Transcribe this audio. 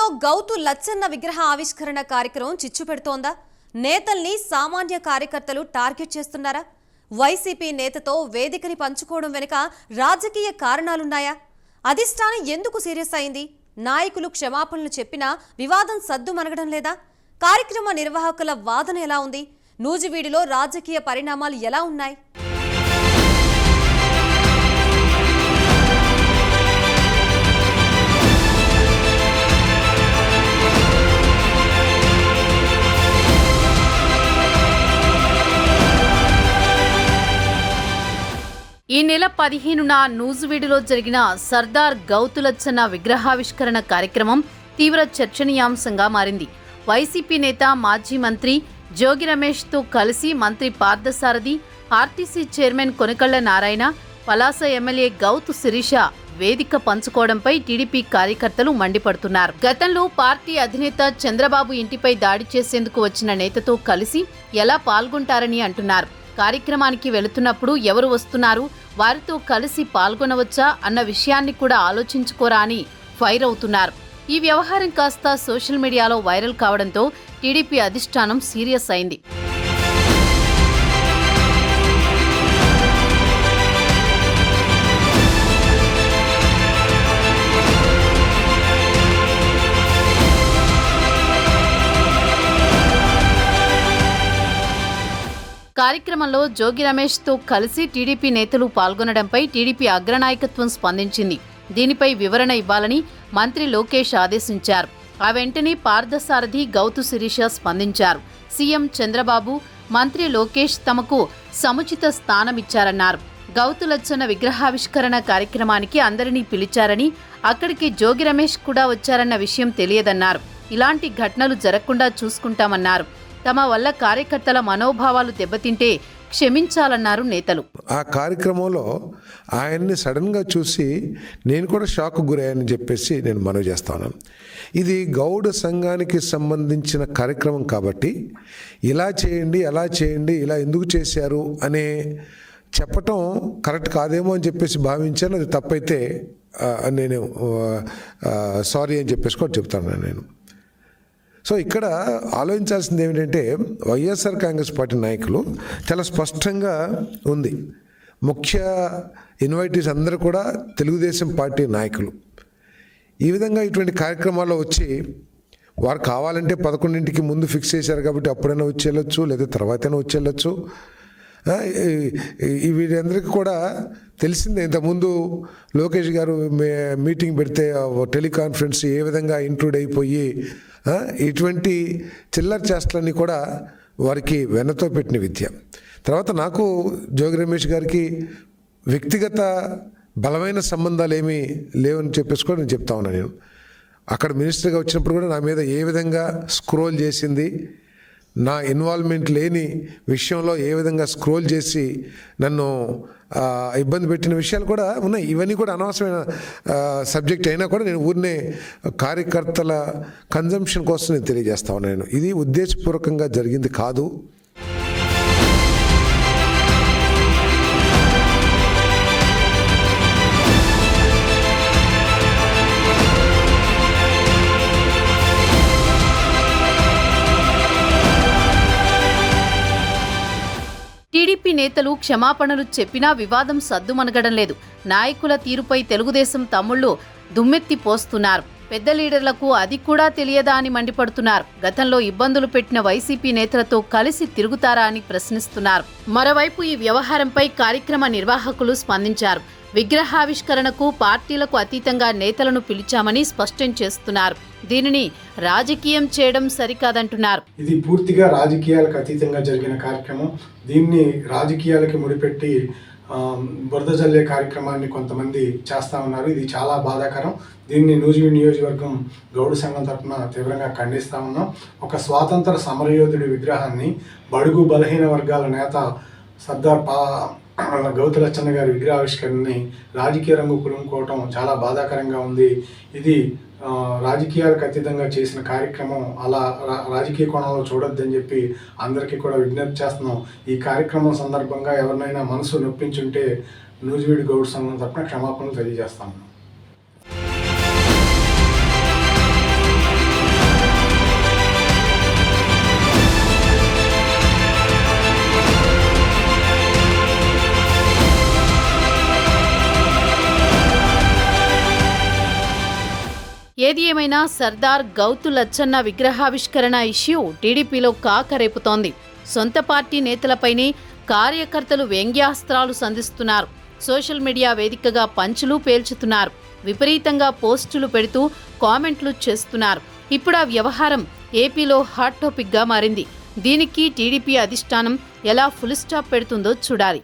తిరుపతిలో గౌతు లచ్చన్న విగ్రహ ఆవిష్కరణ కార్యక్రమం చిచ్చు పెడుతోందా? నేతల్ని సామాన్య కార్యకర్తలు టార్గెట్ చేస్తున్నారా? వైసీపీ నేతతో వేదికని పంచుకోవడం వెనుక రాజకీయ కారణాలున్నాయా? అధిష్టానం ఎందుకు సీరియస్ అయింది? నాయకులు క్షమాపణలు చెప్పినా వివాదం సద్దుమణగడం లేదా? కార్యక్రమ నిర్వాహకుల వాదన ఎలా ఉంది? నూజివీడులో రాజకీయ పరిణామాలు ఎలా ఉన్నాయి? ఈ నెల 15న నూజివీడులో జరిగిన సర్దార్ గౌతు లచ్చన్న విగ్రహావిష్కరణ కార్యక్రమం తీవ్ర చర్చనీయాంశంగా మారింది. వైసీపీ నేత మాజీ మంత్రి జోగి రమేష్తో కలిసి మంత్రి Parthasarathy, RTC chairman Konakalla Narayana, Palasa MLA Gouthu Sirisha వేదిక పంచుకోవడంపై టీడీపీ కార్యకర్తలు మండిపడుతున్నారు. గతంలో పార్టీ అధినేత చంద్రబాబు ఇంటిపై దాడి చేసేందుకు వచ్చిన నేతతో కలిసి ఎలా పాల్గొంటారని అంటున్నారు. కార్యక్రమానికి వెళుతున్నప్పుడు ఎవరు వస్తున్నారు, వారితో కలిసి పాల్గొనవచ్చా అన్న విషయాన్ని కూడా ఆలోచించుకోరా అని ఫైర్ అవుతున్నారు. ఈ వ్యవహారం కాస్త సోషల్ మీడియాలో వైరల్ కావడంతో టీడీపీ అధిష్టానం సీరియస్ అయింది. కార్యక్రమంలో జోగి రమేష్తో కలిసి టీడీపీ నేతలు పాల్గొనడంపై టీడీపీ అగ్రనాయకత్వం స్పందించింది. దీనిపై వివరణ ఇవ్వాలని మంత్రి లోకేష్ ఆదేశించారు. ఆ వెంటనే పార్థసారథి, గౌతు శిరీష స్పందించారు. సీఎం చంద్రబాబు, మంత్రి లోకేష్ తమకు సముచిత స్థానమిచ్చారన్నారు. గౌతు లచ్చన్న విగ్రహావిష్కరణ కార్యక్రమానికి అందరినీ పిలిచారని, అక్కడికి జోగి రమేష్ కూడా వచ్చారన్న విషయం తెలియదన్నారు. ఇలాంటి ఘటనలు జరగకుండా చూసుకుంటామన్నారు. తమ వల్ల కార్యకర్తల మనోభావాలు దెబ్బతింటే క్షమించాలన్నారు నేతలు. ఆ కార్యక్రమంలో ఆయన్ని సడన్గా చూసి నేను కూడా షాక్ గురయ్యానని చెప్పేసి నేను మనవి చేస్తాను. ఇది గౌడ సంఘానికి సంబంధించిన కార్యక్రమం కాబట్టి ఇలా చేయండి, అలా చేయండి, ఇలా ఎందుకు చేశారు అనే చెప్పటం కరెక్ట్ కాదేమో అని చెప్పేసి భావించాను. అది తప్పైతే నేను సారీ అని చెప్పేసి కూడా చెప్తాను నేను. సో ఇక్కడ ఆలోచించాల్సింది ఏమిటంటే వైఎస్ఆర్ కాంగ్రెస్ పార్టీ నాయకులు చాలా స్పష్టంగా ఉంది. ముఖ్య ఇన్వైటీస్ అందరూ కూడా తెలుగుదేశం పార్టీ నాయకులు. ఈ విధంగా ఇటువంటి కార్యక్రమాల్లో వచ్చి వారు కావాలంటే 11ంటికి ముందు ఫిక్స్ చేశారు కాబట్టి అప్పుడైనా వచ్చి వెళ్ళొచ్చు, లేదా తర్వాతైనా వచ్చి వెళ్ళొచ్చు. వీరందరికీ కూడా తెలిసిందే. ఇంతకుముందు లోకేష్ గారు మీటింగ్ పెడితే టెలికాన్ఫరెన్స్ ఏ విధంగా ఇంక్లూడ్ అయిపోయి ఇటువంటి చిల్లర చేష్టలన్నీ కూడా వారికి వెన్నతో పెట్టిన విద్య. తర్వాత నాకు జోగి రమేష్ గారికి వ్యక్తిగత బలమైన సంబంధాలు ఏమీ లేవని చెప్పేసి కూడా నేను చెప్తా ఉన్నాను. నేను అక్కడ మినిస్టర్గా వచ్చినప్పుడు కూడా నా మీద ఏ విధంగా స్క్రోల్ చేసింది, నా ఇన్వాల్వ్మెంట్ లేని విషయంలో ఏ విధంగా స్క్రోల్ చేసి నన్ను ఇబ్బంది పెట్టిన విషయాలు కూడా ఉన్నాయి. ఇవన్నీ కూడా అనవసరమైన సబ్జెక్ట్ అయినా కూడా నేను ఊరినే కార్యకర్తల కన్జంప్షన్ కోసం నేను తెలియజేస్తా ఉన్నాను. ఇది ఉద్దేశపూర్వకంగా జరిగింది కాదు. టీడీపీ నేతలు క్షమాపణలు చెప్పినా వివాదం సద్దుమణగడం లేదు. నాయకుల తీరుపై తెలుగుదేశం తమ్ముళ్లు దుమ్మెత్తి పోస్తున్నారు. పెద్ద లీడర్లకు అది కూడా తెలియదా అని మండిపడుతున్నారు. గతంలో ఇబ్బందులు పెట్టిన వైసీపీ నేతలతో కలిసి తిరుగుతారా అని ప్రశ్నిస్తున్నారు. మరోవైపు ఈ వ్యవహారంపై కార్యక్రమ నిర్వాహకులు స్పందించారు. విగ్రహావిష్కరణకు పార్టీలకు అతీతంగా నేతలను పిలిచామని స్పష్టం చేస్తున్నారు. దీనిని రాజకీయం చేయడం సరికాదంటున్నారు. ఇది పూర్తిగా రాజకీయాలకు అతీతంగా జరిగిన కార్యక్రమం. దీన్ని రాజకీయాలకి ముడిపెట్టి బురద జల్లే కార్యక్రమాన్ని కొంతమంది చేస్తూ ఉన్నారు. ఇది చాలా బాధాకరం. దీన్ని నూజివీడు నియోజకవర్గం గౌడ సంఘం తరఫున తీవ్రంగా ఖండిస్తూ ఉన్నాం. ఒక స్వాతంత్ర సమరయోధుడి విగ్రహాన్ని బడుగు బలహీన వర్గాల నేత సర్దార్ గౌతు లచ్చన్న గారి విగ్రహావిష్కరణని రాజకీయ రంగు పులుముకోవటం చాలా బాధాకరంగా ఉంది. ఇది రాజకీయాలకు అతీతంగా చేసిన కార్యక్రమం. అలా రాజకీయ కోణంలో చూడొద్దని చెప్పి అందరికీ కూడా విజ్ఞప్తి చేస్తున్నాం. ఈ కార్యక్రమం సందర్భంగా ఎవరినైనా మనసు నొప్పించుంటే నూజివీడు గౌడ సంఘం తరఫున క్షమాపణలు తెలియజేస్తాము. ఏది ఏమైనా సర్దార్ గౌతు లచ్చన్న విగ్రహావిష్కరణ ఇష్యూ టీడీపీలో కాకరేపుతోంది. సొంత పార్టీ నేతలపైనే కార్యకర్తలు వ్యంగ్యాస్త్రాలు సంధిస్తున్నారు. సోషల్ మీడియా వేదికగా పంచులు పేల్చుతున్నారు. విపరీతంగా పోస్టులు పెడుతూ కామెంట్లు చేస్తున్నారు. ఇప్పుడు ఆ వ్యవహారం ఏపీలో హాట్ టాపిక్గా మారింది. దీనికి టీడీపీ అధిష్టానం ఎలా ఫుల్ స్టాప్ పెడుతుందో చూడాలి.